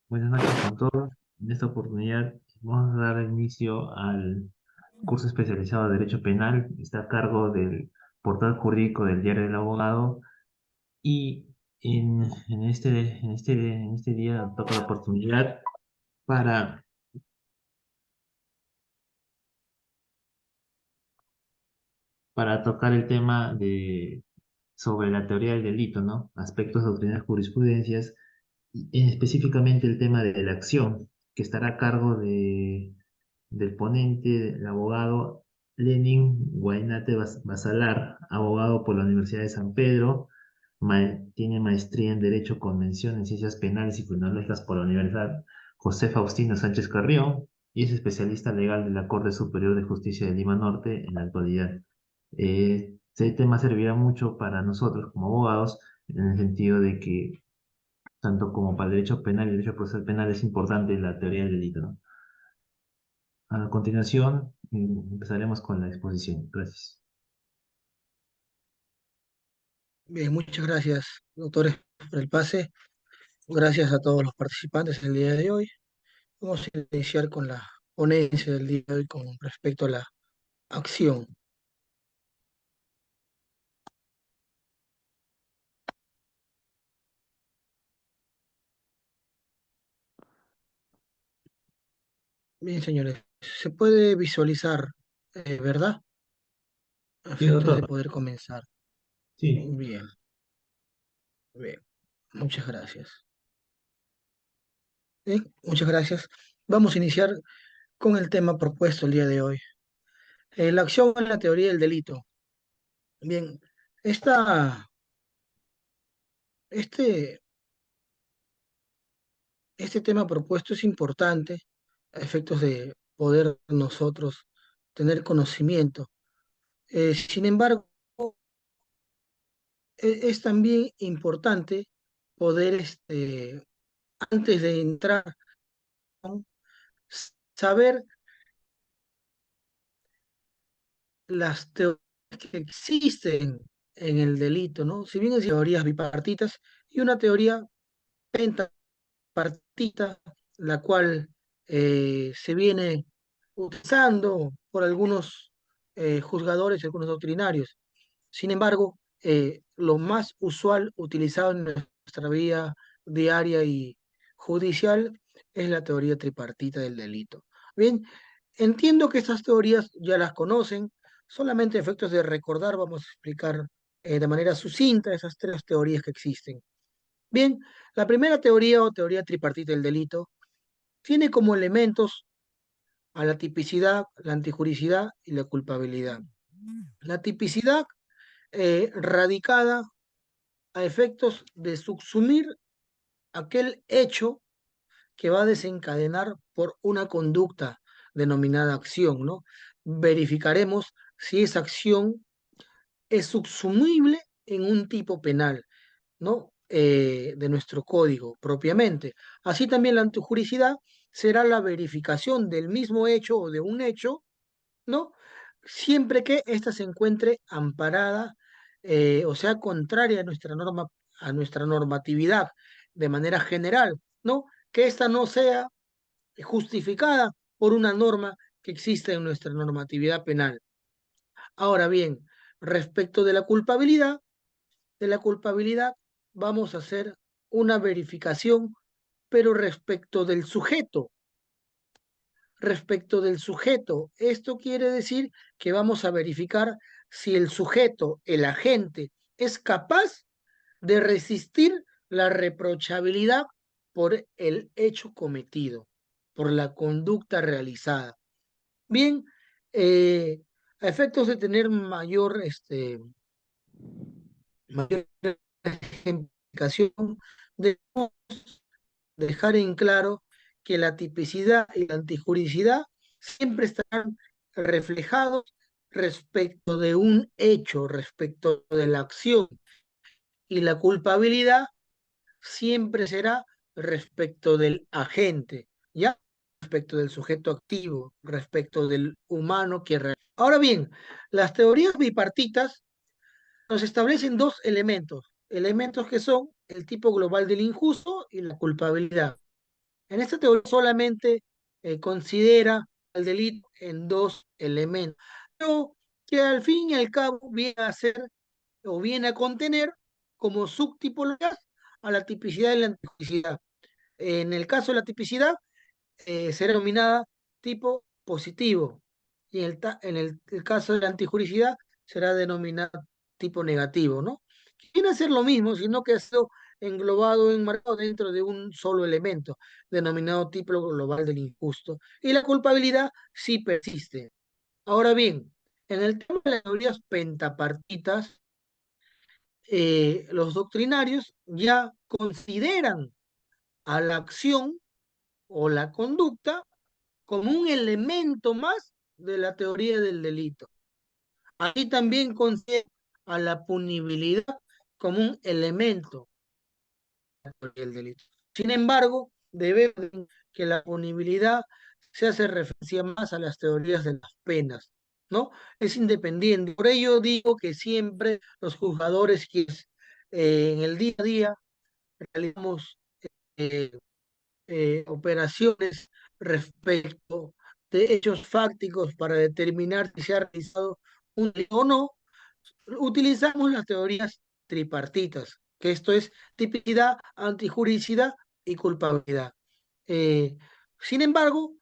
Buenas noches con todos. En esta oportunidad vamos a dar inicio al curso especializado de Derecho Penal. Está a cargo del portal jurídico del Diario del Abogado y en este día toca la oportunidad para, para tocar el tema sobre la teoría del delito, ¿no? Aspectos doctrinales, jurisprudencias, y específicamente el tema de la acción, que estará a cargo del ponente, del abogado Lenin Guainate Basalar, abogado por la Universidad de San Pedro, tiene maestría en Derecho Convención en Ciencias Penales y Criminológicas por la Universidad José Faustino Sánchez Carrión y es especialista legal de la Corte Superior de Justicia de Lima Norte en la actualidad. Este tema servirá mucho para nosotros como abogados en el sentido de que tanto como para el derecho penal y el derecho procesal penal es importante la teoría del delito, ¿no? A continuación, empezaremos con la exposición. Gracias. Bien, muchas gracias, doctores, por el pase. Gracias a todos los participantes el día de hoy. Vamos a iniciar con la ponencia del día de hoy con respecto a la acción. Bien, señores, se puede visualizar, ¿verdad? A Sí, efectos de doctor. poder comenzar. Sí. Bien, bien, muchas gracias. Bien, muchas gracias. Vamos a iniciar con el tema propuesto el día de hoy. La acción en la teoría del delito. Bien, esta, este, este tema propuesto es importante a efectos de poder nosotros tener conocimiento. Sin embargo, es también importante poder, antes de entrar, ¿no? Saber las teorías que existen en el delito, ¿no? Si bien hay teorías bipartitas y una teoría pentapartita, la cual se viene utilizando por algunos juzgadores y algunos doctrinarios. Sin embargo, lo más usual utilizado en nuestra vida diaria y judicial es la teoría tripartita del delito. Bien, entiendo que estas teorías ya las conocen, solamente a efectos de recordar vamos a explicar de manera sucinta esas tres teorías que existen. Bien, la primera teoría o teoría tripartita del delito tiene como elementos a la tipicidad, la antijuricidad y la culpabilidad. La tipicidad radicada a efectos de subsumir aquel hecho que va a desencadenar por una conducta denominada acción, ¿no? Verificaremos si esa acción es subsumible en un tipo penal, ¿no? De nuestro código propiamente. Así también la antijuricidad será la verificación del mismo hecho o de un hecho, ¿no? Siempre que ésta se encuentre amparada, o sea, contraria a nuestra normatividad de manera general, ¿no? Que ésta no sea justificada por una norma que existe en nuestra normatividad penal. Ahora bien, respecto de la culpabilidad vamos a hacer una verificación, pero respecto del sujeto. Esto quiere decir que vamos a verificar si el sujeto, el agente, es capaz de resistir la reprochabilidad por el hecho cometido, por la conducta realizada. Bien, eh, a efectos de tener mayor ejemplificación, debemos dejar en claro que la tipicidad y la antijuricidad siempre estarán reflejados respecto de un hecho, respecto de la acción, y la culpabilidad siempre será respecto del agente, ¿ya? Respecto del sujeto activo, respecto del humano que... Ahora bien, las teorías bipartitas nos establecen dos elementos que son el tipo global del injusto y la culpabilidad. En esta teoría solamente considera el delito en dos elementos, pero que al fin y al cabo viene a ser o viene a contener como subtipologías a la tipicidad y la antipicidad. En el caso de la tipicidad, será denominada tipo positivo, y el caso de la antijuricidad será denominada tipo negativo, ¿no? Viene a ser lo mismo, sino que ha sido englobado, enmarcado dentro de un solo elemento, denominado tipo global del injusto. Y la culpabilidad sí persiste. Ahora bien, en el tema de las teorías pentapartitas, los doctrinarios ya consideran a la acción o la conducta como un elemento más de la teoría del delito. Ahí también considera a la punibilidad como un elemento de la teoría del delito. Sin embargo, debemos ver que la punibilidad se hace referencia más a las teorías de las penas, ¿no? Es independiente. Por ello digo que siempre los juzgadores que en el día a día realizamos eh, operaciones respecto de hechos fácticos para determinar si se ha realizado un delito o no, utilizamos las teorías tripartitas, que esto es tipicidad, antijuricidad y culpabilidad. Eh, Sin embargo,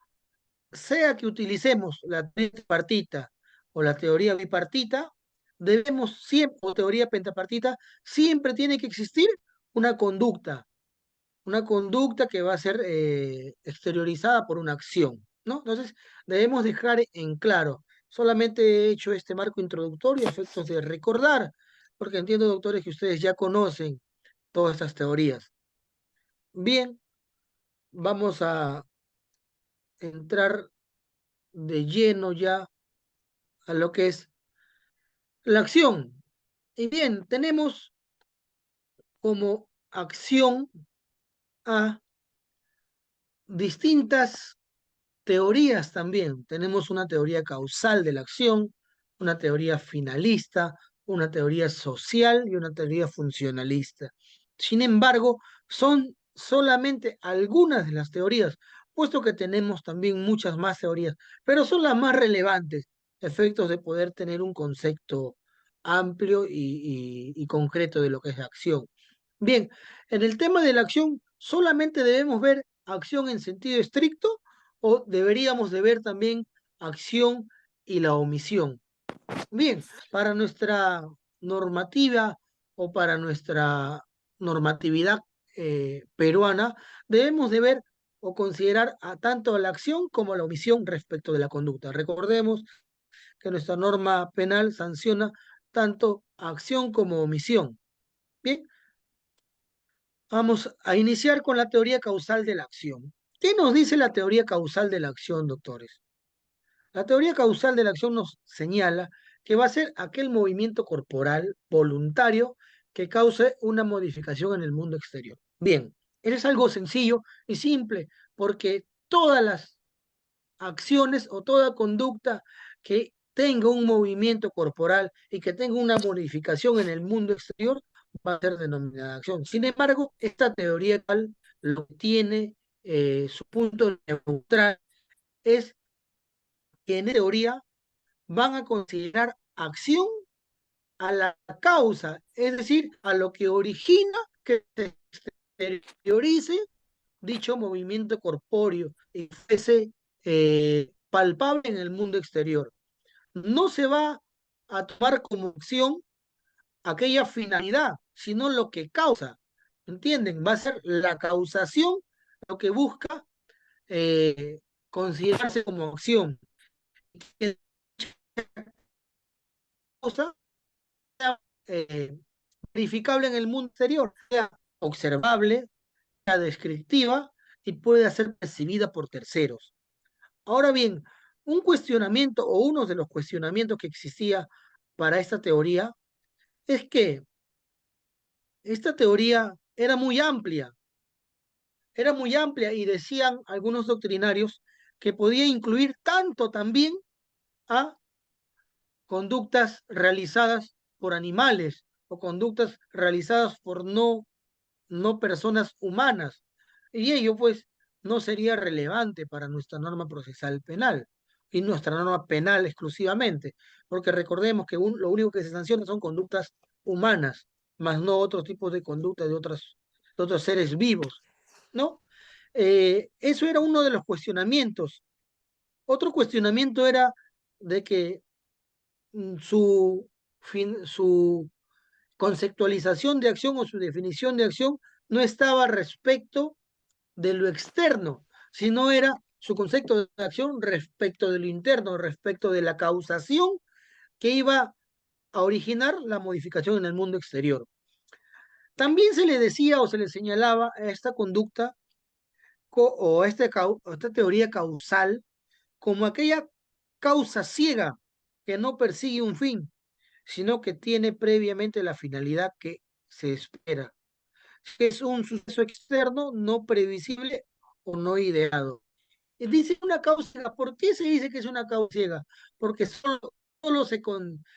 sea que utilicemos la teoría tripartita o la teoría bipartita, debemos siempre, o teoría pentapartita, siempre tiene que existir una conducta que va a ser exteriorizada por una acción, ¿no? Entonces, debemos dejar en claro, solamente he hecho este marco introductorio a efectos de recordar, porque entiendo, doctores, que ustedes ya conocen todas estas teorías. Bien, vamos a entrar de lleno ya a lo que es la acción. Y bien, tenemos como acción a distintas teorías también. Tenemos una teoría causal de la acción, una teoría finalista, una teoría social y una teoría funcionalista. Sin embargo, son solamente algunas de las teorías, puesto que tenemos también muchas más teorías, pero son las más relevantes, efectos de poder tener un concepto amplio y concreto de lo que es la acción. Bien, en el tema de la acción, solamente debemos ver acción en sentido estricto o deberíamos de ver también acción y la omisión. Bien, para nuestra normativa o para nuestra normatividad peruana, debemos de ver o considerar a tanto la acción como la omisión respecto de la conducta. Recordemos que nuestra norma penal sanciona tanto acción como omisión. Bien, vamos a iniciar con la teoría causal de la acción. ¿Qué nos dice la teoría causal de la acción, doctores? La teoría causal de la acción nos señala que va a ser aquel movimiento corporal voluntario que cause una modificación en el mundo exterior. Bien, eso es algo sencillo y simple, porque todas las acciones o toda conducta que tenga un movimiento corporal y que tenga una modificación en el mundo exterior va a ser denominada acción. Sin embargo, esta teoría lo que tiene su punto neutral es que en teoría van a considerar acción a la causa, es decir, a lo que origina que se exteriorice dicho movimiento corpóreo y fuese palpable en el mundo exterior. No se va a tomar como acción aquella finalidad, sino lo que causa. ¿Entienden? Va a ser la causación lo que busca considerarse como acción. Que causa eh, verificable en el mundo exterior, sea observable, sea descriptiva y puede ser percibida por terceros. Ahora bien, un cuestionamiento o uno de los cuestionamientos que existía para esta teoría es que esta teoría era muy amplia y decían algunos doctrinarios que podía incluir tanto también a conductas realizadas por animales o conductas realizadas por no personas humanas. Y ello, pues, no sería relevante para nuestra norma procesal penal y nuestra norma penal exclusivamente, porque recordemos que lo único que se sanciona son conductas humanas, más no otros tipos de conductas de otros seres vivos, ¿no? Eso era uno de los cuestionamientos. Otro cuestionamiento era de que su conceptualización de acción o su definición de acción no estaba respecto de lo externo, sino era su concepto de acción respecto de lo interno, respecto de la causación que iba a originar la modificación en el mundo exterior. También se le decía o se le señalaba a esta conducta o a esta teoría causal como aquella causa ciega que no persigue un fin, sino que tiene previamente la finalidad que se espera. Es un suceso externo no previsible o no ideado. Dice una causa ciega. ¿Por qué se dice que es una causa ciega? Porque solo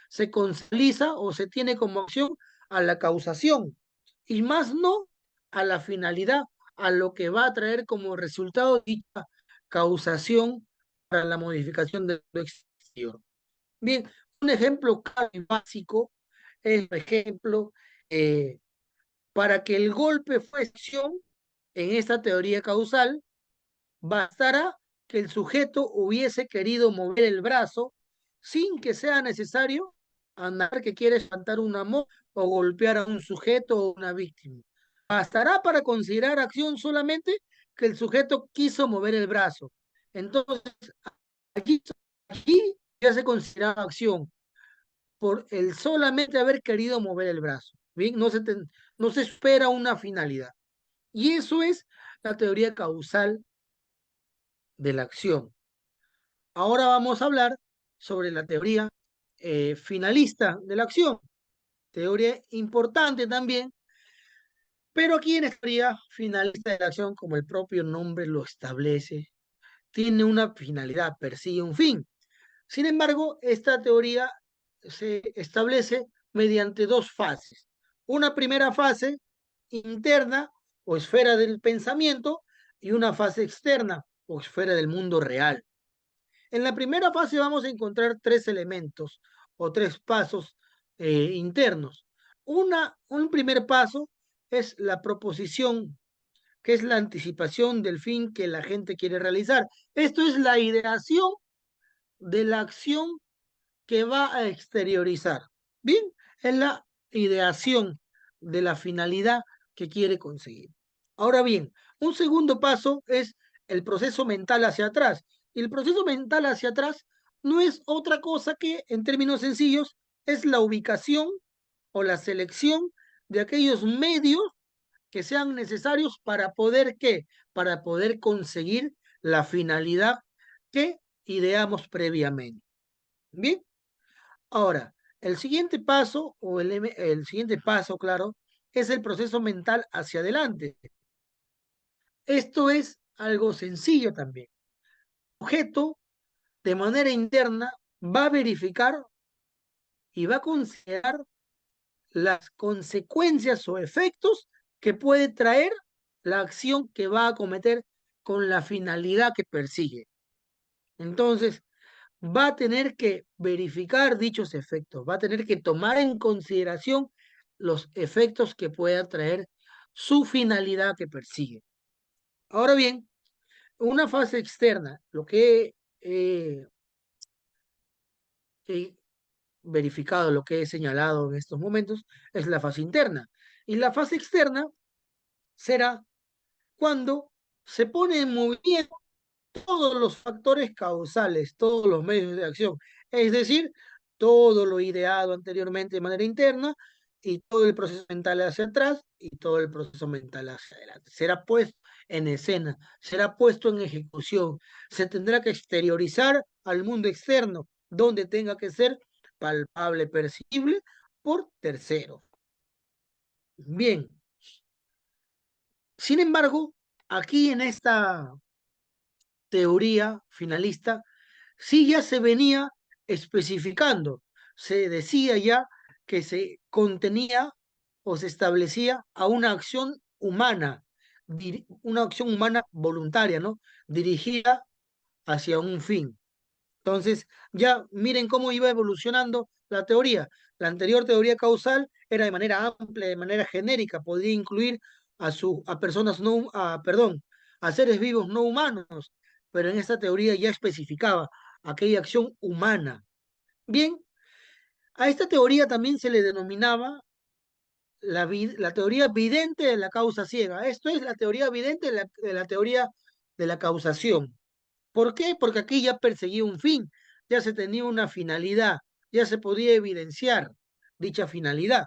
se consaliza o se tiene como acción a la causación y más no a la finalidad, a lo que va a traer como resultado dicha causación para la modificación de lo exterior. Bien, un ejemplo claro y básico es, por ejemplo, para que el golpe fuese acción en esta teoría causal, bastará que el sujeto hubiese querido mover el brazo sin que sea necesario andar que quiere espantar un amor o golpear a un sujeto o una víctima. Bastará para considerar acción solamente que el sujeto quiso mover el brazo. Entonces, aquí, aquí ya se considera acción por el solamente haber querido mover el brazo. Bien, no se espera una finalidad. Y eso es la teoría causal de la acción. Ahora vamos a hablar sobre la teoría finalista de la acción, teoría importante también, pero aquí en esta teoría finalista de la acción, como el propio nombre lo establece, tiene una finalidad, persigue un fin. Sin embargo, esta teoría se establece mediante dos fases. Una primera fase interna o esfera del pensamiento y una fase externa o esfera del mundo real. En la primera fase vamos a encontrar tres elementos o tres pasos internos. Un primer paso es la proposición, que es la anticipación del fin que la gente quiere realizar. Esto es la ideación de la acción que va a exteriorizar. Bien, es la ideación de la finalidad que quiere conseguir. Ahora bien, un segundo paso es el proceso mental hacia atrás. Y el proceso mental hacia atrás no es otra cosa que, en términos sencillos, es la ubicación o la selección de aquellos medios que sean necesarios para poder qué, para poder conseguir la finalidad que ideamos previamente. Bien, ahora, el siguiente paso, el siguiente paso, claro, es el proceso mental hacia adelante. Esto es algo sencillo también. El sujeto, de manera interna, va a verificar y va a considerar las consecuencias o efectos que puede traer la acción que va a cometer con la finalidad que persigue. Entonces, va a tener que verificar dichos efectos, va a tener que tomar en consideración los efectos que pueda traer su finalidad que persigue. Ahora bien, una fase externa, lo que he verificado, lo que he señalado en estos momentos, es la fase interna. Y la fase externa será cuando se pone en movimiento todos los factores causales, todos los medios de acción, es decir, todo lo ideado anteriormente de manera interna y todo el proceso mental hacia atrás y todo el proceso mental hacia adelante. Será puesto en escena, será puesto en ejecución, se tendrá que exteriorizar al mundo externo, donde tenga que ser palpable, percibible por terceros. Bien, sin embargo, aquí en esta teoría finalista, sí ya se venía especificando, se decía ya que se contenía o se establecía a una acción humana una acción humana voluntaria, ¿no? Dirigida hacia un fin. Entonces, ya miren cómo iba evolucionando la teoría. La anterior teoría causal era de manera amplia, de manera genérica, podría incluir a personas no, perdón, a seres vivos no humanos, pero en esta teoría ya especificaba aquella acción humana. Bien, a esta teoría también se le denominaba la teoría vidente de la causa ciega. Esto es la teoría vidente de la teoría de la causación. ¿Por qué? Porque aquí ya perseguía un fin, ya se tenía una finalidad, ya se podía evidenciar dicha finalidad.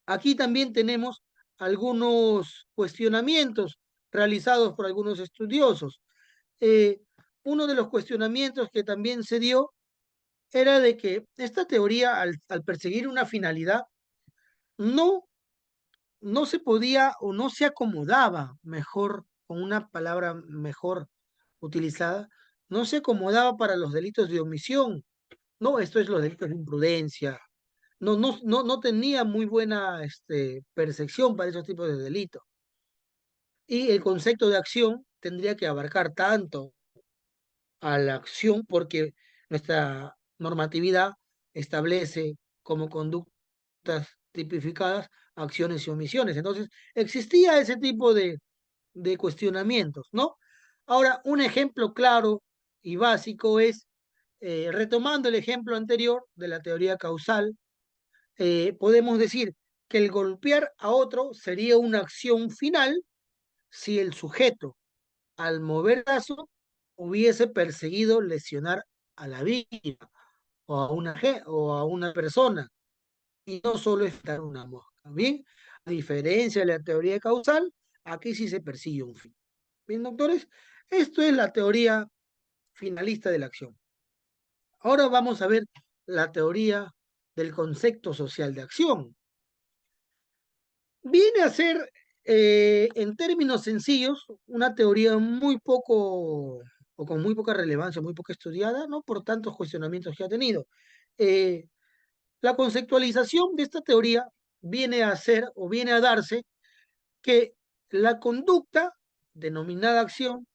Aquí también tenemos algunos cuestionamientos realizados por algunos estudiosos. Eh, Uno de los cuestionamientos que también se dio era de que esta teoría, al perseguir una finalidad, no, no se podía o no se acomodaba, mejor, con una palabra mejor utilizada, no se acomodaba para los delitos de omisión. No, esto es los delitos de imprudencia. No tenía muy buena percepción para esos tipos de delitos. Y el concepto de acción tendría que abarcar tanto a la acción porque nuestra normatividad establece como conductas tipificadas acciones y omisiones. Entonces, existía ese tipo de cuestionamientos, ¿no? Ahora, un ejemplo claro y básico es, retomando el ejemplo anterior de la teoría causal, podemos decir que el golpear a otro sería una acción final si el sujeto, al mover el brazo, hubiese perseguido lesionar a la víctima o a una persona y no solo estar una mosca. Bien, a diferencia de la teoría causal, aquí sí se persigue un fin. Bien, doctores, esto es la teoría finalista de la acción. Ahora vamos a ver la teoría del concepto social de acción. Viene a ser, en términos sencillos, una teoría muy poco o con muy poca relevancia, muy poco estudiada, ¿no? Por tantos cuestionamientos que ha tenido. Eh, la conceptualización de esta teoría viene a ser o viene a darse que la conducta, denominada acción,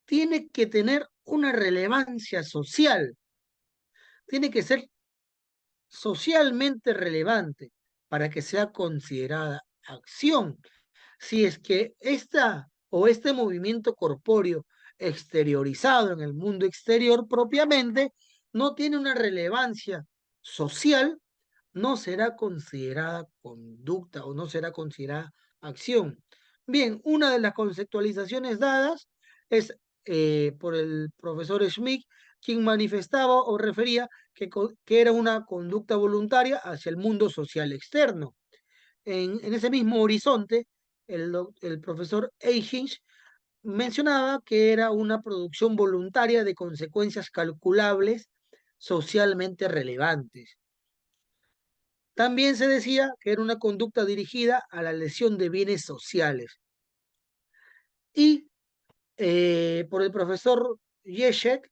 tiene que tener una relevancia social, tiene que ser socialmente relevante para que sea considerada acción. Si es que esta o este movimiento corpóreo exteriorizado en el mundo exterior propiamente no tiene una relevancia social, no será considerada conducta o no será considerada acción. Bien, una de las conceptualizaciones dadas es por el profesor Schmidt, quien manifestaba o refería que era una conducta voluntaria hacia el mundo social externo. En ese mismo horizonte, el profesor Eichings mencionaba que era una producción voluntaria de consecuencias calculables socialmente relevantes. También se decía que era una conducta dirigida a la lesión de bienes sociales. Y por el profesor Yeshek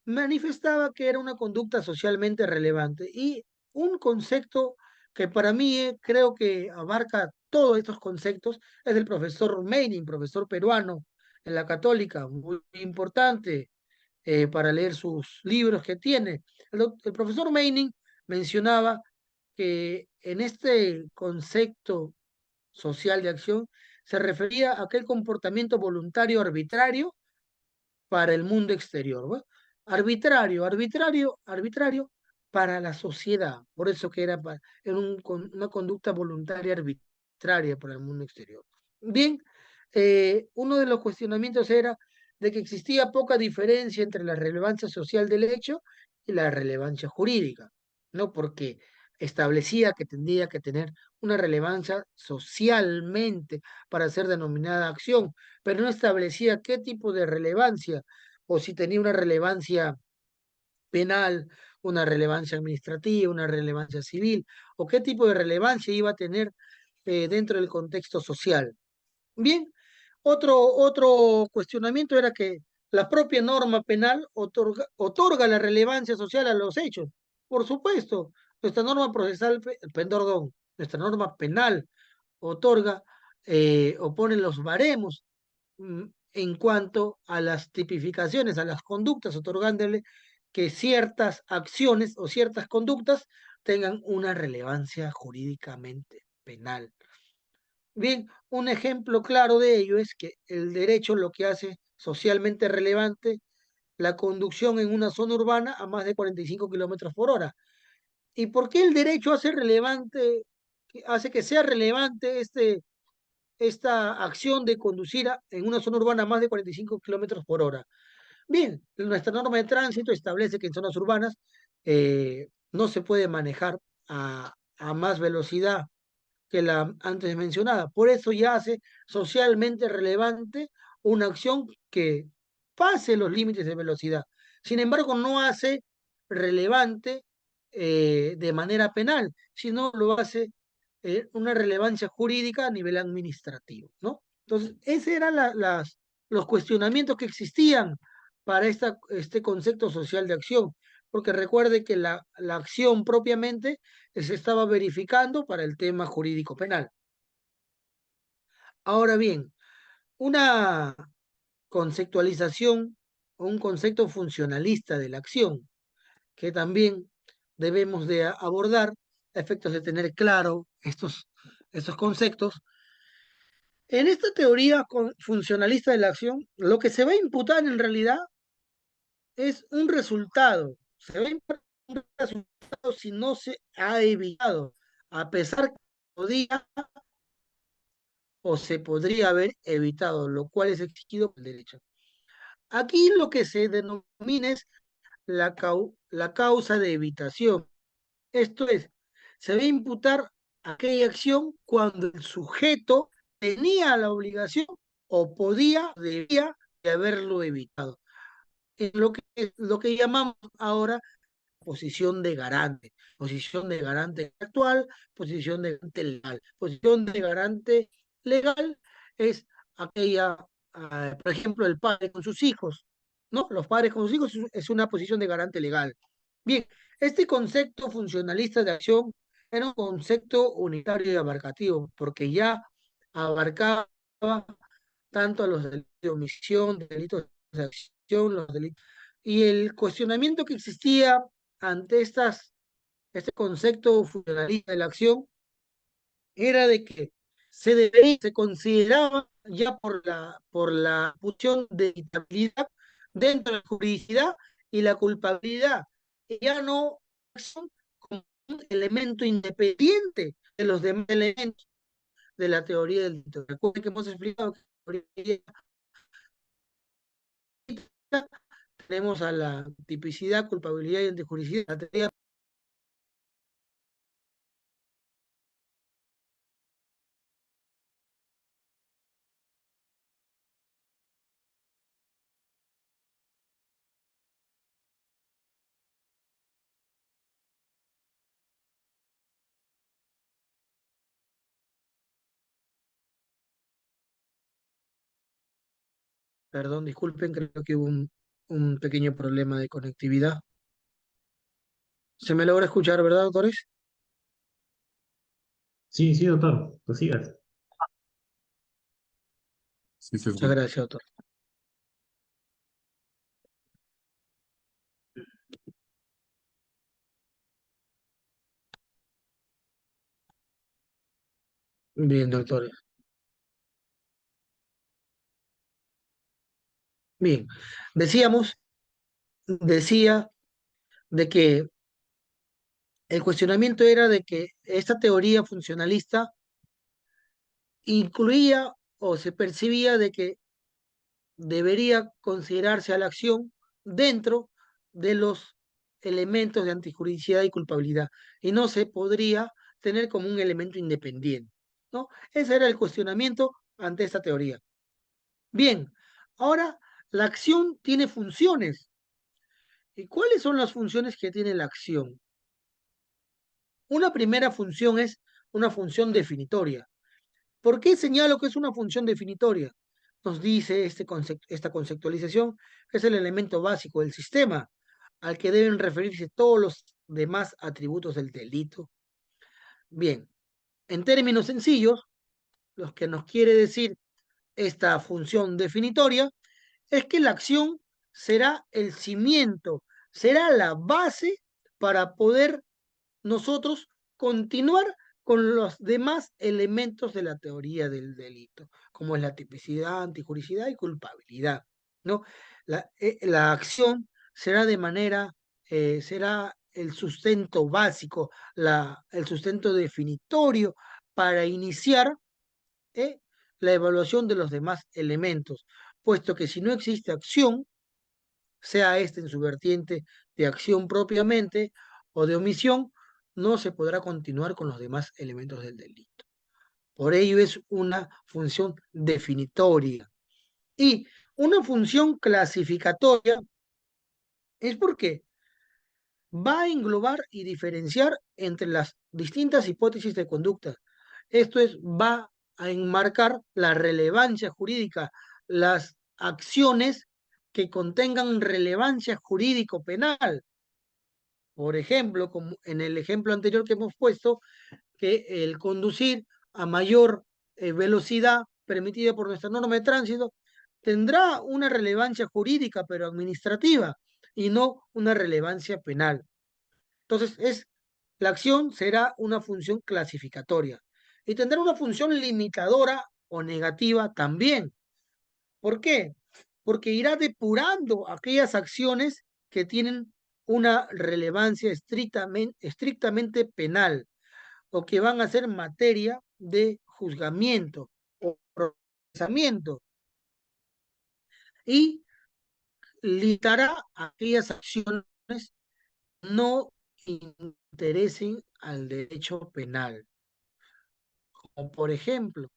manifestaba que era una conducta socialmente relevante. Y un concepto que para mí creo que abarca todos estos conceptos es el profesor Meining, profesor peruano en la Católica, muy importante para leer sus libros que tiene. El profesor Meining mencionaba que en este concepto social de acción se refería a aquel comportamiento voluntario arbitrario para el mundo exterior. ¿Va? Arbitrario para la sociedad. Por eso que era una conducta voluntaria arbitraria para el mundo exterior. Bien, uno de los cuestionamientos era de que existía poca diferencia entre la relevancia social del hecho y la relevancia jurídica, ¿no? Porque establecía que tendría que tener una relevancia socialmente para ser denominada acción, pero no establecía qué tipo de relevancia o si tenía una relevancia penal, una relevancia administrativa, una relevancia civil, o qué tipo de relevancia iba a tener dentro del contexto social. Bien, otro cuestionamiento era que la propia norma penal otorga la relevancia social a los hechos. Por supuesto, nuestra norma procesal, perdón, nuestra norma penal otorga o ponen los baremos en cuanto a las tipificaciones, a las conductas, otorgándole que ciertas acciones o ciertas conductas tengan una relevancia jurídicamente penal. Bien, un ejemplo claro de ello es que el derecho lo que hace socialmente relevante la conducción en una zona urbana a más de 45 kilómetros por hora. ¿Y por qué el derecho hace relevante, hace que sea relevante esta acción de conducir en una zona urbana a más de 45 kilómetros por hora? Bien, nuestra norma de tránsito establece que en zonas urbanas no se puede manejar a más velocidad que la antes mencionada. Por eso ya hace socialmente relevante una acción que pase los límites de velocidad. Sin embargo, no hace relevante de manera penal, sino lo hace una relevancia jurídica a nivel administrativo, ¿no? Entonces, esos eran los cuestionamientos que existían para este concepto social de acción, porque recuerde que la acción propiamente se estaba verificando para el tema jurídico penal. Ahora bien, una conceptualización o un concepto funcionalista de la acción que también debemos de abordar a efectos de tener claro estos conceptos. En esta teoría funcionalista de la acción, lo que se va a imputar en realidad es un resultado. Se va a imputar un resultado si no se ha evitado, a pesar que podía o se podría haber evitado, lo cual es exigido por el derecho. Aquí lo que se denomina es la causa de evitación. Esto es, se va a imputar aquella acción cuando el sujeto tenía la obligación o debía de haberlo evitado. En lo que llamamos ahora posición de garante actual, posición de garante legal. Posición de garante legal es aquella, por ejemplo, el padre con sus hijos, ¿no? Los padres con sus hijos es una posición de garante legal. Bien, este concepto funcionalista de acción era un concepto unitario y abarcativo, porque ya abarcaba tanto a los delitos de omisión, delitos de acción, los delitos. Y el cuestionamiento que existía ante este concepto funcionalista de la acción era de que se consideraba ya por la función de evitabilidad dentro de la juridicidad y la culpabilidad, y ya no son como un elemento independiente de los demás elementos de la teoría del delito. Recuerden que hemos explicado que la teoría tenemos a la tipicidad, culpabilidad y antijuricidad. La teoría. Perdón, disculpen, creo que hubo un pequeño problema de conectividad. ¿Se me logra escuchar, verdad, doctores? Sí, sí, doctor, pues sigas. Sí, se Muchas escucha. gracias, doctor. Bien, doctores. Bien. Decíamos, decía de que el cuestionamiento era de que esta teoría funcionalista incluía o se percibía de que debería considerarse a la acción dentro de los elementos de antijuridicidad y culpabilidad, y no se podría tener como un elemento independiente, ¿no? Ese era el cuestionamiento ante esta teoría. Bien, ahora la acción tiene funciones. ¿Y cuáles son las funciones que tiene la acción? Una primera función es una función definitoria. ¿Por qué señalo que es una función definitoria? Nos dice esta conceptualización que es el elemento básico del sistema al que deben referirse todos los demás atributos del delito. Bien, en términos sencillos, lo que nos quiere decir esta función definitoria es que la acción será el cimiento, será la base para poder nosotros continuar con los demás elementos de la teoría del delito, como es la tipicidad, antijuricidad y culpabilidad, ¿no? La acción será de manera, será el sustento básico, el sustento definitorio para iniciar ¿eh? la evaluación de los demás elementos, puesto que si no existe acción, sea este en su vertiente de acción propiamente o de omisión, no se podrá continuar con los demás elementos del delito. Por ello es una función definitoria. Y una función clasificatoria es porque va a englobar y diferenciar entre las distintas hipótesis de conducta. Esto es, va a enmarcar la relevancia jurídica, las acciones que contengan relevancia jurídico-penal. Por ejemplo, como en el ejemplo anterior que hemos puesto, que el conducir a mayor velocidad permitida por nuestra norma de tránsito tendrá una relevancia jurídica, pero administrativa, y no una relevancia penal. Entonces, la acción será una función clasificatoria y tendrá una función limitadora o negativa también. ¿Por qué? Porque irá depurando aquellas acciones que tienen una relevancia estrictamente penal o que van a ser materia de juzgamiento o procesamiento y limitará aquellas acciones que no interesen al derecho penal. Como por ejemplo,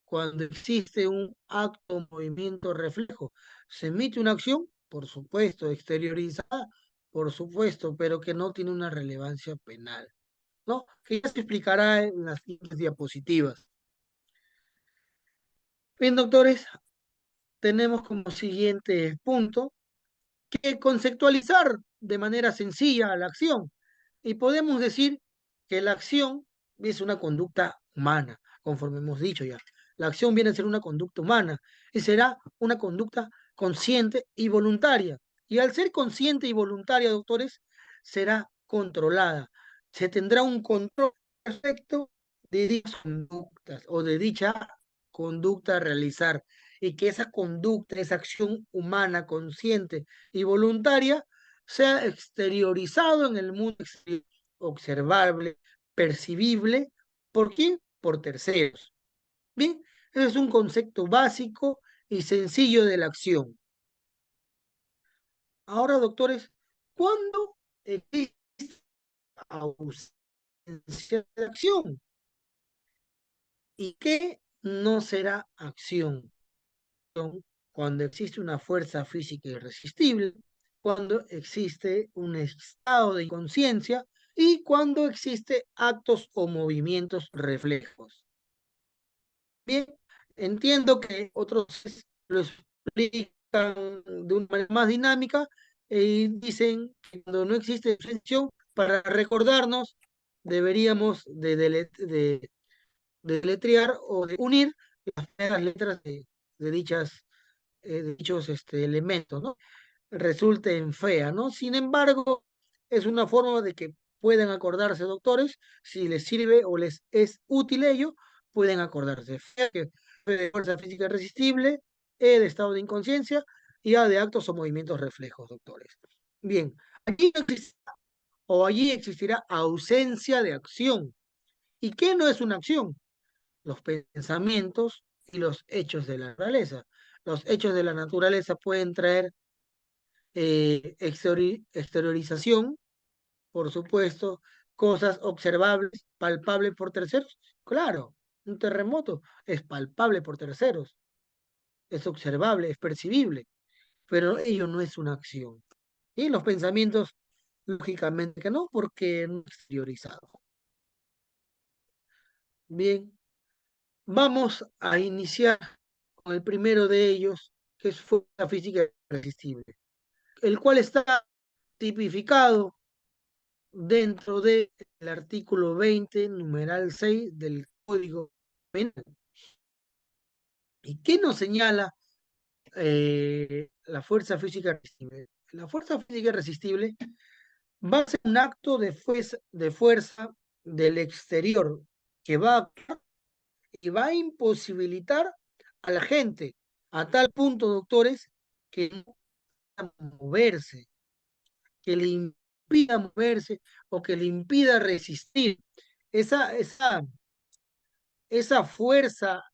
cuando existe un acto o movimiento reflejo, se emite una acción, por supuesto, exteriorizada, por supuesto, pero que no tiene una relevancia penal, ¿no? Que ya se explicará en las siguientes diapositivas. Bien, doctores, tenemos como siguiente punto que conceptualizar de manera sencilla la acción. Y podemos decir que la acción es una conducta humana, conforme hemos dicho ya. La acción viene a ser una conducta humana y será una conducta consciente y voluntaria. Y al ser consciente y voluntaria, doctores, será controlada. Se tendrá un control perfecto de dichas conductas o de dicha conducta a realizar y que esa conducta, esa acción humana consciente y voluntaria sea exteriorizado en el mundo exterior, observable, percibible. ¿Por quién? Por terceros. Bien, ese es un concepto básico y sencillo de la acción. Ahora, doctores, ¿cuándo existe ausencia de acción? ¿Y qué no será acción? Cuando existe una fuerza física irresistible, cuando existe un estado de inconsciencia y cuando existe actos o movimientos reflejos. Bien, entiendo que otros lo explican de una manera más dinámica y dicen que cuando no existe definición, para recordarnos deberíamos de deletrear o de unir las letras de dichos elementos, ¿no? Resulten fea, ¿no? Sin embargo, es una forma de que puedan acordarse, doctores, si les sirve o les es útil ello, pueden acordarse. Fea, que fue de fuerza física irresistible, E de estado de inconsciencia y A de actos o movimientos reflejos, doctores. Bien, allí no existe, o allí existirá ausencia de acción. ¿Y qué no es una acción? Los pensamientos y los hechos de la naturaleza. Los hechos de la naturaleza pueden traer exteriorización, por supuesto, cosas observables, palpables por terceros. Claro, un terremoto es palpable por terceros, es observable, es percibible, pero ello no es una acción. Y los pensamientos, lógicamente que no, porque no es exteriorizado. Bien, vamos a iniciar con el primero de ellos, que es fuerza física irresistible, el cual está tipificado dentro del artículo 20, numeral 6 del Código. ¿Y qué nos señala la fuerza física irresistible? La fuerza física irresistible va a ser un acto de fuerza del exterior que va y va a imposibilitar a la gente a tal punto, doctores, que no pueda moverse, que le impida moverse o que le impida resistir. Esa, esa, esa fuerza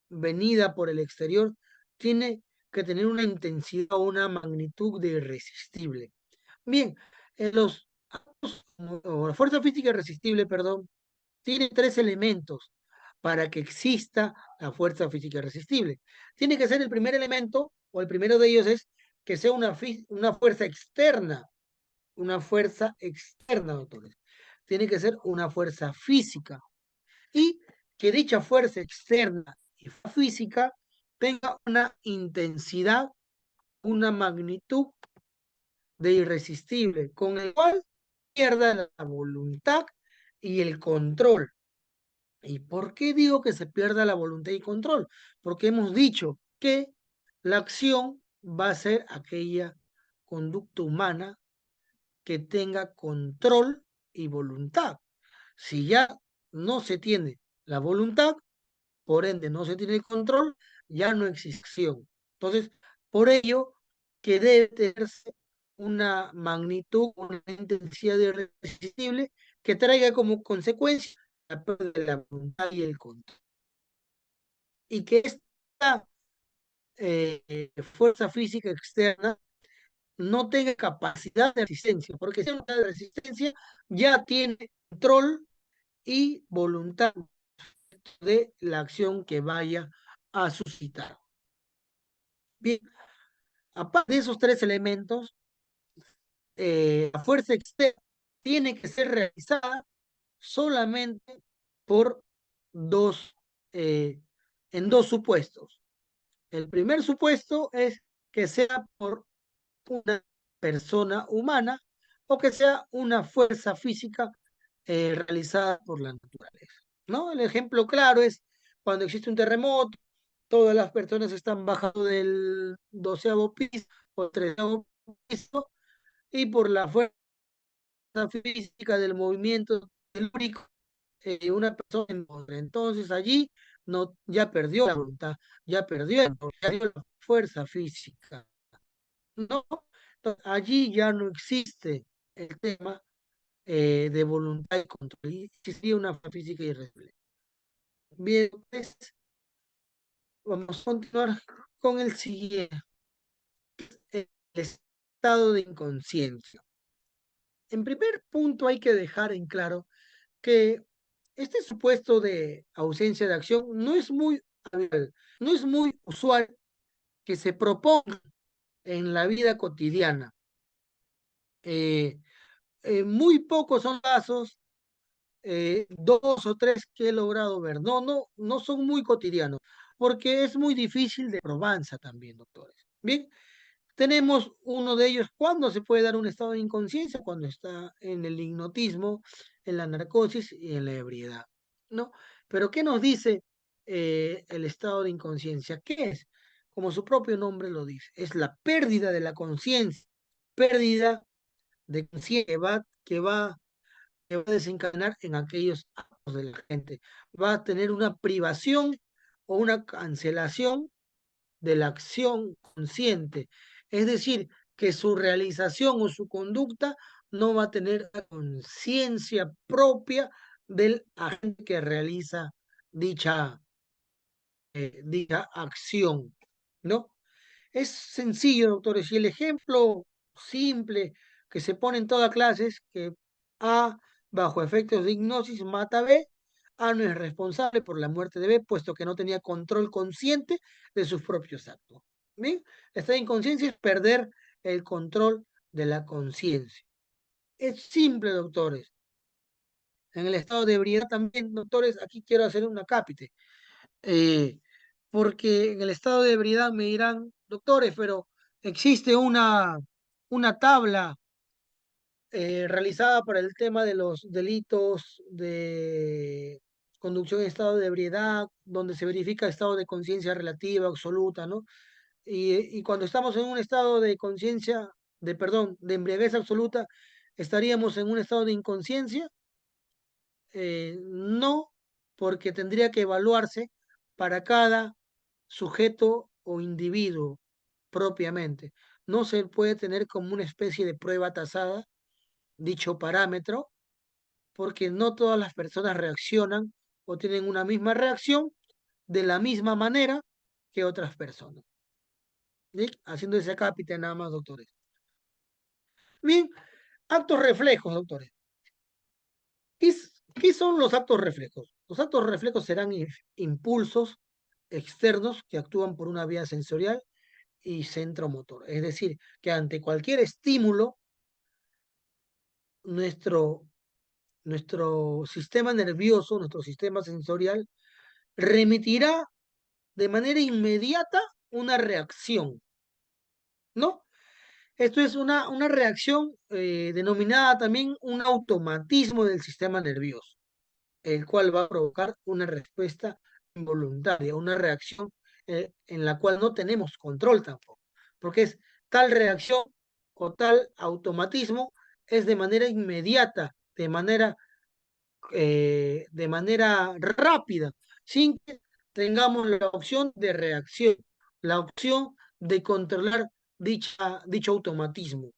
venida por el exterior tiene que tener una intensidad o una magnitud de irresistible. Bien, los o la fuerza física irresistible, perdón, tiene tres elementos para que exista la fuerza física irresistible. Tiene que ser el primer elemento, o el primero de ellos es que sea una fuerza externa, doctores. Tiene que ser una fuerza física y que dicha fuerza externa y física tenga una intensidad, una magnitud de irresistible, con el cual pierda la voluntad y el control. ¿Y por qué digo que se pierda la voluntad y control? Porque hemos dicho que la acción va a ser aquella conducta humana que tenga control y voluntad. Si ya no se tiene la voluntad, por ende no se tiene el control, ya no existe acción. Entonces, por ello que debe tenerse una magnitud, una intensidad irresistible que traiga como consecuencia la pérdida de la voluntad y el control. Y que esta fuerza física externa no tenga capacidad de resistencia, porque si no tiene resistencia, ya tiene control y voluntad de la acción que vaya a suscitar. Bien, aparte de esos tres elementos, la fuerza externa tiene que ser realizada solamente por dos, eh, en dos supuestos. El primer supuesto es que sea por una persona humana o que sea una fuerza física realizada por la naturaleza, ¿no? El ejemplo claro es cuando existe un terremoto, todas las personas están bajando del 12º piso o 13º piso y por la fuerza física del movimiento telúrico, una persona en otra. Entonces allí no, ya perdió la voluntad, ya perdió la fuerza física, ¿no? Entonces, allí ya no existe el tema de voluntad y control, y existiría una fuerza física irreversible. Bien, pues, vamos a continuar con el siguiente, el estado de inconsciencia. En primer punto hay que dejar en claro que este supuesto de ausencia de acción no es muy habitual, no es muy usual que se proponga en la vida cotidiana. Eh, Muy pocos son casos, dos o tres que he logrado ver. No son muy cotidianos, porque es muy difícil de probanza también, doctores. Bien, tenemos uno de ellos, cuando se puede dar un estado de inconsciencia, cuando está en el hipnotismo, en la narcosis y en la ebriedad, ¿no? Pero ¿qué nos dice el estado de inconsciencia? ¿Qué es? Como su propio nombre lo dice, es la pérdida de la conciencia, pérdida de conciencia que va a desencadenar en aquellos actos de la gente. Va a tener una privación o una cancelación de la acción consciente. Es decir, que su realización o su conducta no va a tener la conciencia propia del agente que realiza dicha acción, ¿no? Es sencillo, doctores, y el ejemplo simple que se pone en toda clase es que A, bajo efectos de hipnosis, mata a B. A no es responsable por la muerte de B, puesto que no tenía control consciente de sus propios actos. ¿Bien? Esta inconsciencia es perder el control de la conciencia. Es simple, doctores. En el estado de ebriedad también, doctores, aquí quiero hacer una cápite. Eh, Porque en el estado de ebriedad me dirán, doctores, pero existe una tabla realizada para el tema de los delitos conducción en estado de ebriedad, donde se verifica estado de conciencia relativa, absoluta, ¿no? Y cuando estamos en un estado de conciencia, perdón, de embriaguez absoluta, estaríamos en un estado de inconsciencia. No, porque tendría que evaluarse para cada sujeto o individuo propiamente. No se puede tener como una especie de prueba tasada dicho parámetro, porque no todas las personas reaccionan o tienen una misma reacción de la misma manera que otras personas. ¿Sí? Haciendo ese acápite nada más, doctores. Bien, actos reflejos, doctores. ¿Qué son los actos reflejos? Los actos reflejos serán impulsos externos que actúan por una vía sensorial y centro motor. Es decir, que ante cualquier estímulo, nuestro, nuestro sistema nervioso, nuestro sistema sensorial, remitirá de manera inmediata una reacción, ¿no? Esto es una reacción denominada también un automatismo del sistema nervioso, el cual va a provocar una respuesta involuntaria, una reacción en la cual no tenemos control tampoco, porque es tal reacción o tal automatismo es de manera inmediata, de manera rápida, sin que tengamos la opción de reacción, la opción de controlar dicho automatismo.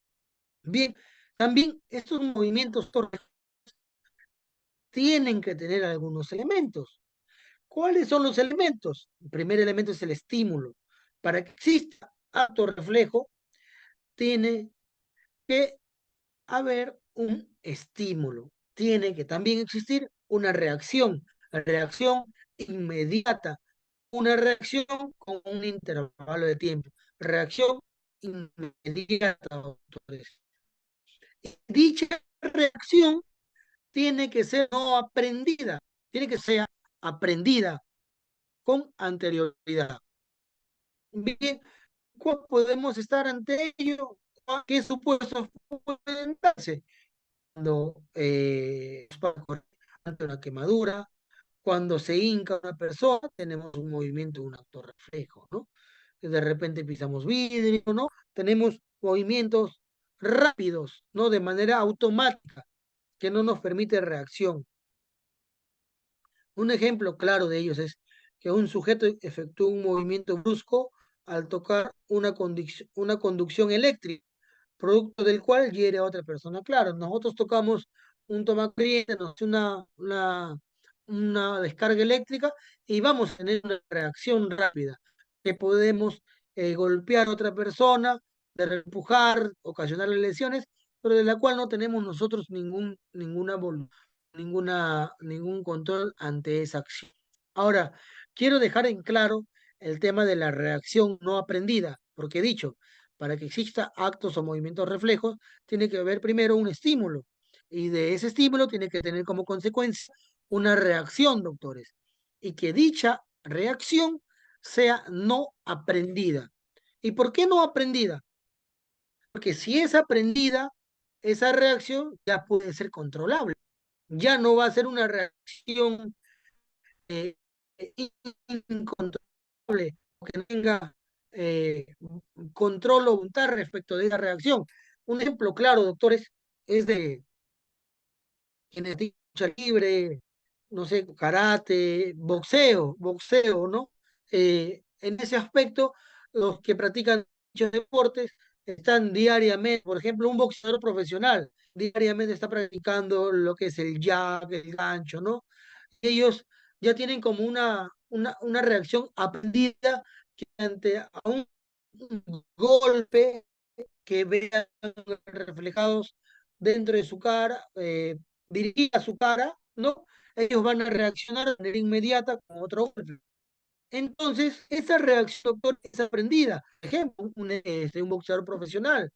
Bien, también estos movimientos tienen que tener algunos elementos. ¿Cuáles son los elementos? El primer elemento es el estímulo. Para que exista acto reflejo, tiene que haber un estímulo. Tiene que también existir una reacción inmediata, una reacción con un intervalo de tiempo. Reacción inmediata, doctores. Dicha reacción tiene que ser no aprendida, tiene que ser aprendida con anterioridad. Bien, ¿cuál podemos estar ante ello? ¿Qué supuestos pueden darse? Cuando ante una quemadura, cuando se hinca una persona, tenemos un movimiento, un acto reflejo, ¿no? De repente pisamos vidrio, ¿no? Tenemos movimientos rápidos, ¿no? De manera automática, que no nos permite reacción. Un ejemplo claro de ellos es que un sujeto efectúa un movimiento brusco al tocar una conducción eléctrica, producto del cual hiere a otra persona. Claro, nosotros tocamos un tomacorriente, nos hace una descarga eléctrica y vamos a tener una reacción rápida, que podemos golpear a otra persona, de empujar, ocasionarle lesiones, pero de la cual no tenemos nosotros ningún control ante esa acción. Ahora, quiero dejar en claro el tema de la reacción no aprendida, porque he dicho, para que exista actos o movimientos reflejos, tiene que haber primero un estímulo, y de ese estímulo tiene que tener como consecuencia una reacción, doctores, y que dicha reacción sea no aprendida. ¿Y por qué no aprendida? Porque si es aprendida, esa reacción ya puede ser controlable, ya no va a ser una reacción eh, incontrolable, que no tenga control o voluntad respecto de esa reacción. Un ejemplo claro, doctores, es de quienes tienen lucha libre, no sé, karate, boxeo, ¿no? En ese aspecto, los que practican dichos deportes están diariamente, por ejemplo, un boxeador profesional, diariamente está practicando lo que es el jab, el gancho, ¿no? Ellos ya tienen como una reacción aprendida que ante a un golpe que vean reflejados dentro de su cara, dirigida a su cara, ¿no? Ellos van a reaccionar de manera inmediata con otro golpe. Entonces, esa reacción, doctor, es aprendida. Por ejemplo, un boxeador profesional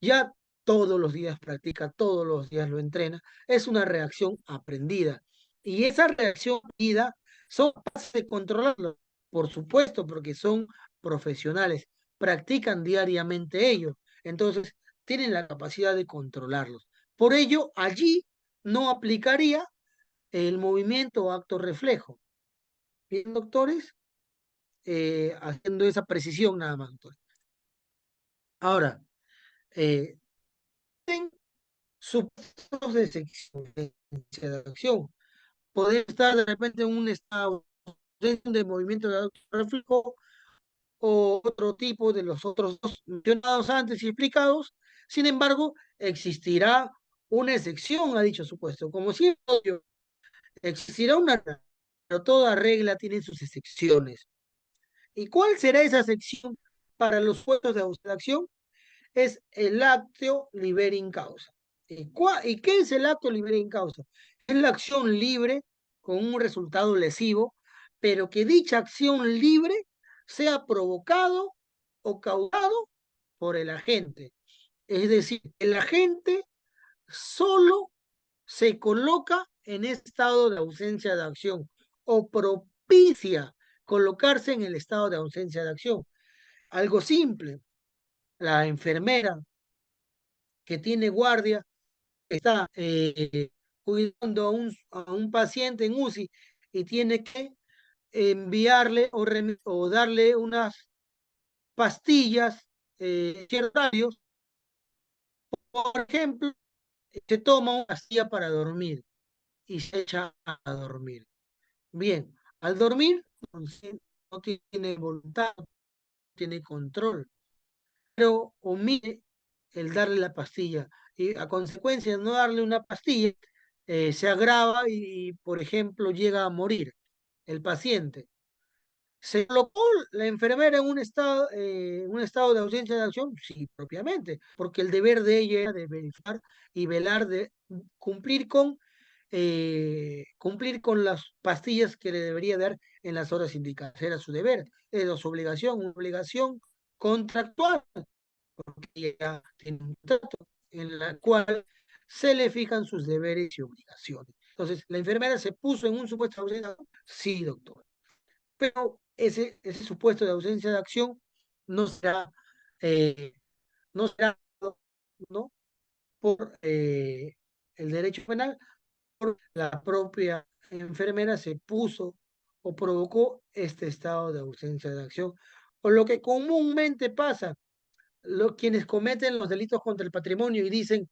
ya todos los días practica, todos los días lo entrena, es una reacción aprendida. Y esa reacción aprendida son capaces de controlarlo, por supuesto, porque son profesionales, practican diariamente ellos, entonces tienen la capacidad de controlarlos. Por ello, allí no aplicaría el movimiento o acto reflejo. Bien, doctores, haciendo esa precisión nada más, doctores. Ahora, eh, en supuestos de sección, de acción, poder estar de repente en un estado de movimiento de acto reflejo o otro tipo de los otros dos mencionados antes y explicados. Sin embargo, existirá una excepción a dicho supuesto. Como siempre, existirá una regla, pero toda regla tiene sus excepciones. ¿Y cuál será esa excepción para los puestos de acción? Es el acto liberi causa. ¿Y qué es el acto liberi causa? Es la acción libre con un resultado lesivo, pero que dicha acción libre sea provocado o causado por el agente. Es decir, el agente solo se coloca en estado de ausencia de acción o propicia colocarse en el estado de ausencia de acción. Algo simple, la enfermera que tiene guardia está cuidando a un paciente en UCI y tiene que enviarle o darle unas pastillas ciertarios, por ejemplo, se toma una pastilla para dormir y se echa a dormir. Bien, al dormir no tiene voluntad, no tiene control, pero omite el darle la pastilla y a consecuencia de no darle una pastilla, se agrava por ejemplo, llega a morir el paciente. ¿Se colocó la enfermera en un estado de ausencia de acción? Sí, propiamente, porque el deber de ella era de verificar y velar de cumplir con las pastillas que le debería dar en las horas indicadas. Era su deber, era su obligación, una obligación contractual, porque ella tiene un contrato en la cual se le fijan sus deberes y obligaciones. Entonces, ¿la enfermera se puso en un supuesto de ausencia de acción? Sí, doctor, pero ese supuesto de ausencia de acción no será, eh, no será, ¿no? Por el derecho penal, la propia enfermera se puso o provocó este estado de ausencia de acción. O lo que comúnmente pasa, quienes cometen los delitos contra el patrimonio y dicen,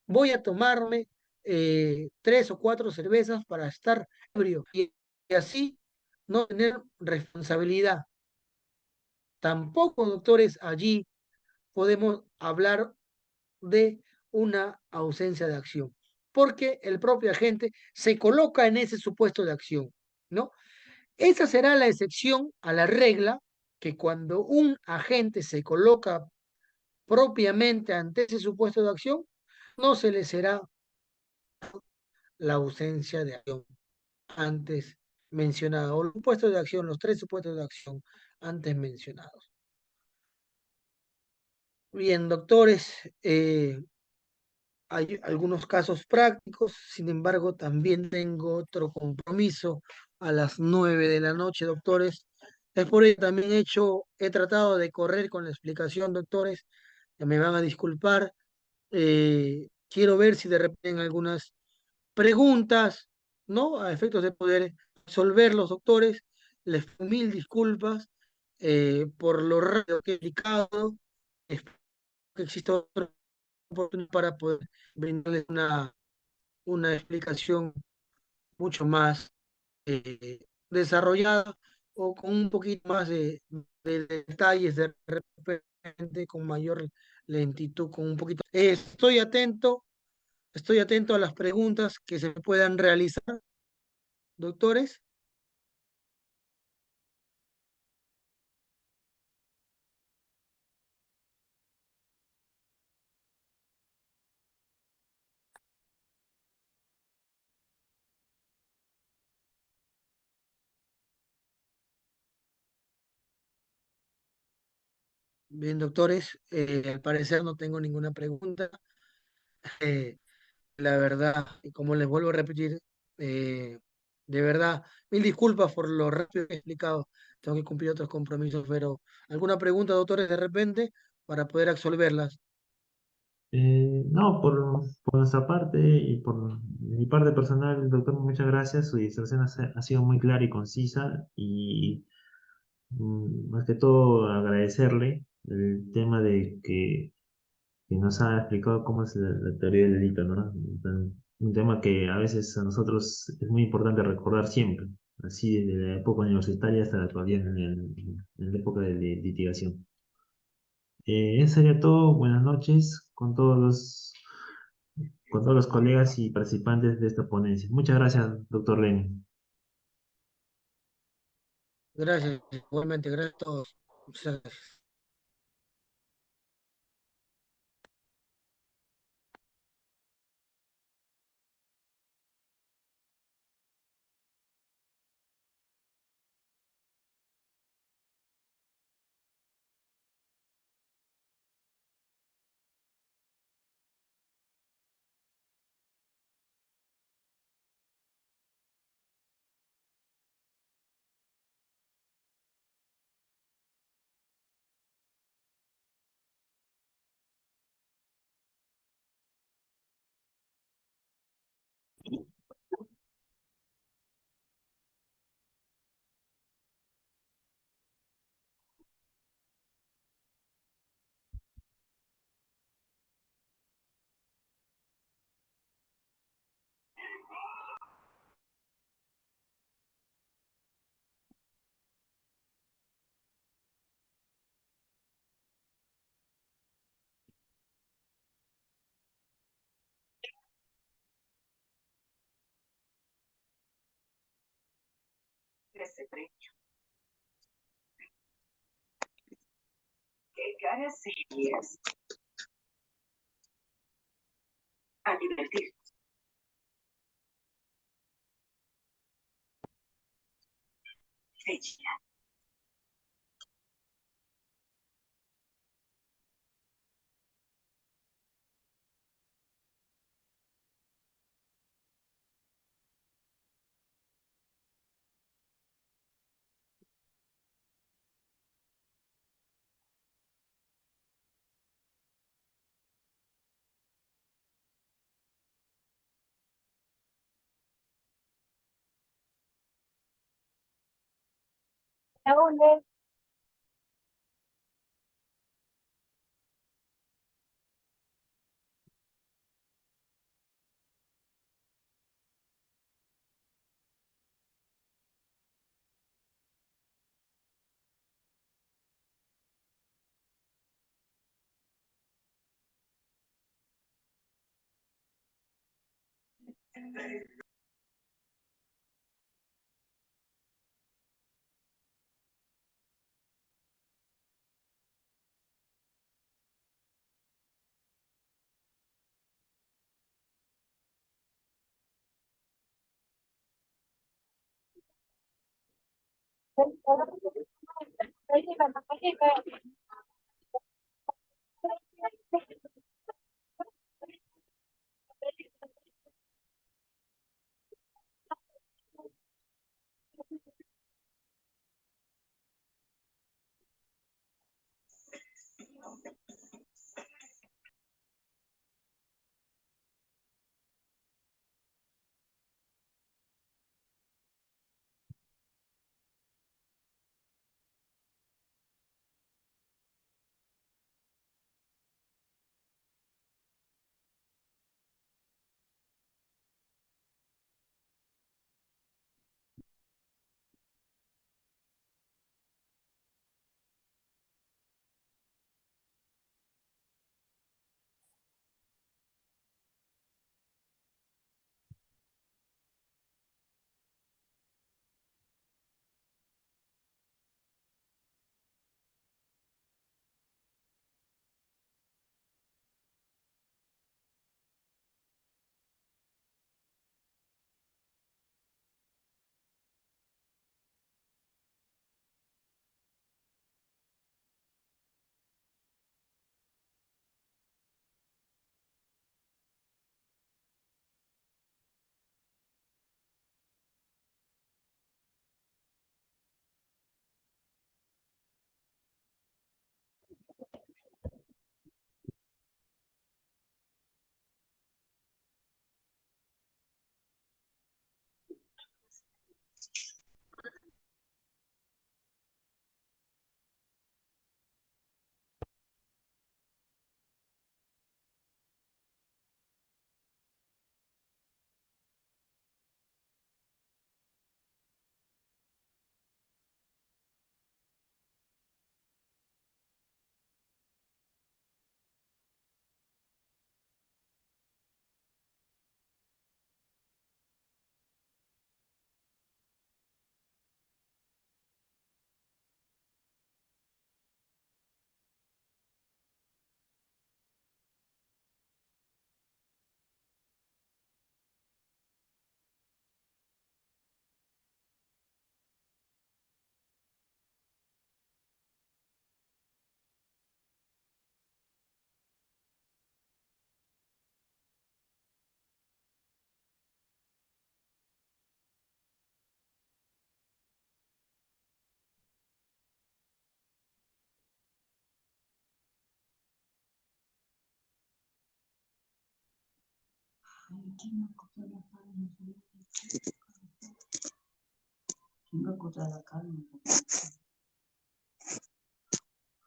voy a tomarme 3 o 4 cervezas para estar ebrio y así no tener responsabilidad. Tampoco, doctores, allí podemos hablar de una ausencia de acción, porque el propio agente se coloca en ese supuesto de acción, ¿no? Esa será la excepción a la regla que cuando un agente se coloca propiamente ante ese supuesto de acción, no se le será la ausencia de acción antes mencionada, o los supuestos de acción, los 3 supuestos de acción antes mencionados. Bien, doctores, hay algunos casos prácticos, sin embargo, también tengo otro compromiso a las 9 de la noche, doctores. Es por ello también he tratado de correr con la explicación, doctores. Ya me van a disculpar. Quiero ver si de repente hay algunas preguntas, ¿no? A efectos de poder resolverlos, doctores. Les pido mil disculpas por lo rápido que he explicado. Espero que exista otra oportunidad para poder brindarles una explicación mucho más desarrollada o con un poquito más de detalles, de repente con mayor lentitud, con un poquito. Estoy atento a las preguntas que se puedan realizar, doctores. Bien, doctores, al parecer no tengo ninguna pregunta. Eh, la verdad, y como les vuelvo a repetir, de verdad, mil disculpas por lo rápido que he explicado. Tengo que cumplir otros compromisos, pero ¿alguna pregunta, doctores, de repente, para poder absolverlas? No, por nuestra parte y por mi parte personal, doctor, muchas gracias. Su disertación ha sido muy clara y concisa y más que todo agradecerle el tema de que nos ha explicado cómo es la teoría del delito, ¿no? Un tema que a veces a nosotros es muy importante recordar siempre, así desde la época universitaria hasta la actualidad en la época de litigación. Eso sería todo. Buenas noches con todos los colegas y participantes de esta ponencia. Muchas gracias, doctor Lenin. Gracias, igualmente, gracias a todos. Muchas gracias.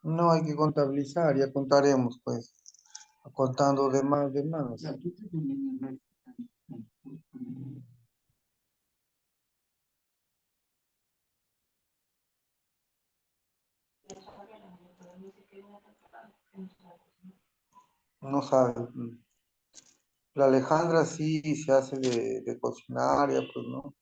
No hay que contabilizar, ya contaremos, pues, contando de más, de más. No sabe. La Alejandra sí se hace de cocinar, ya pues, ¿no?